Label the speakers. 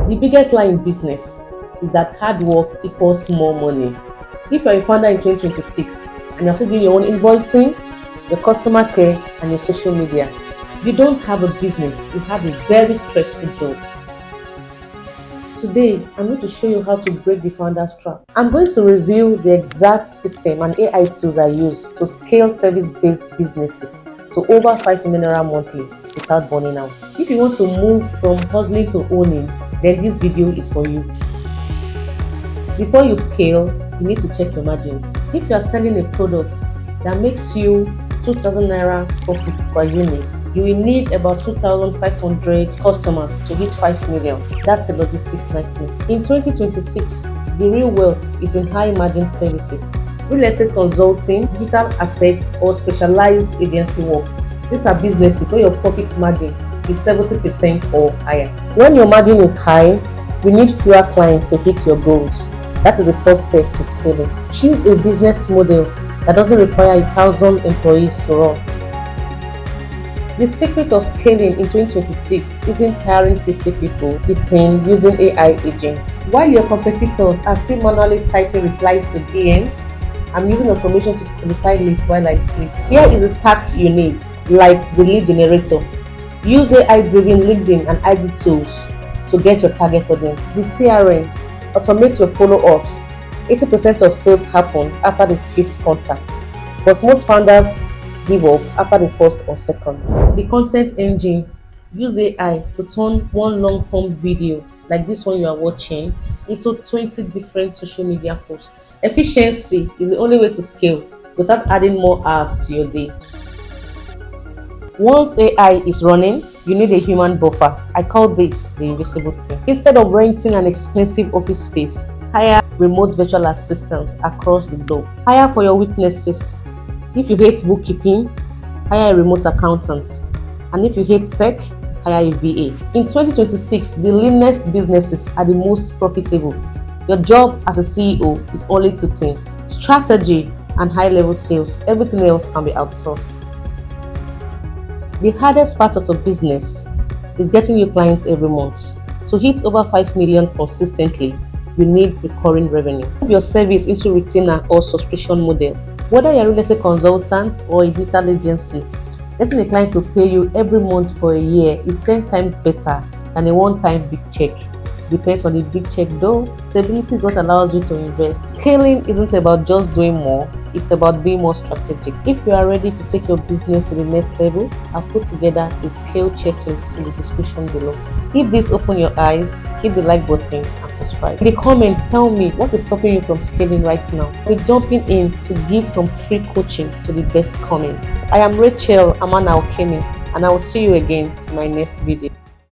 Speaker 1: The biggest lie in business is that hard work equals more money. If you're a founder in 2026 and you're still doing your own invoicing, your customer care, and your social media, you don't have a business, you have a very stressful job. Today, I'm going to show you how to break the founder's trap. I'm going to review the exact system and AI tools I use to scale service-based businesses to over 5 million naira monthly without burning out. If you want to move from hustling to owning, then this video is for you. Before you scale, you need to check your margins. If you are selling a product that makes you 2,000 naira profits per unit, you will need about 2,500 customers to hit 5 million. That's a logistics nightmare. In 2026, the real wealth is in high margin services, real estate consulting, digital assets, or specialized agency work. These are businesses where your profit margin is 70% or higher. When your margin is high, you need fewer clients to hit your goals. That is the first step to scaling. Choose a business model that doesn't require 1,000 employees to run. The secret of scaling in 2026 isn't hiring 50 people, it's in using AI agents. While your competitors are still manually typing replies to DMs, I'm using automation to qualify leads while I sleep. Here is the stack you need, like the lead generator. Use AI-driven LinkedIn and ID tools to get your target audience. The CRM, automate your follow-ups. 80% of sales happen after the 5th contact, but most founders give up after the 1st or 2nd. The content engine, use AI to turn one long-form video like this one you are watching into 20 different social media posts. Efficiency is the only way to scale without adding more hours to your day. Once AI is running, you need a human buffer. I call this the invisible team. Instead of renting an expensive office space, hire remote virtual assistants across the globe. Hire for your weaknesses. If you hate bookkeeping, hire a remote accountant. And if you hate tech, hire a VA. In 2026, the leanest businesses are the most profitable. Your job as a CEO is only 2 things: strategy and high-level sales. Everything else can be outsourced. The hardest part of a business is getting new clients every month. To hit over 5 million consistently, you need recurring revenue. Move your service into retainer or subscription model. Whether you're a real estate consultant or a digital agency, getting a client to pay you every month for a year is 10 times better than a one-time big check. Depends on the big check though. Stability is what allows you to invest. Scaling isn't about just doing more, it's about being more strategic. If you are ready to take your business to the next level, I've put together a scale checklist in the description below. If this opened your eyes, hit the like button and subscribe. In the comment, tell me what is stopping you from scaling right now. We're jumping in to give some free coaching to the best comments. I am Racheal, Amana, Okeme, and I will see you again in my next video.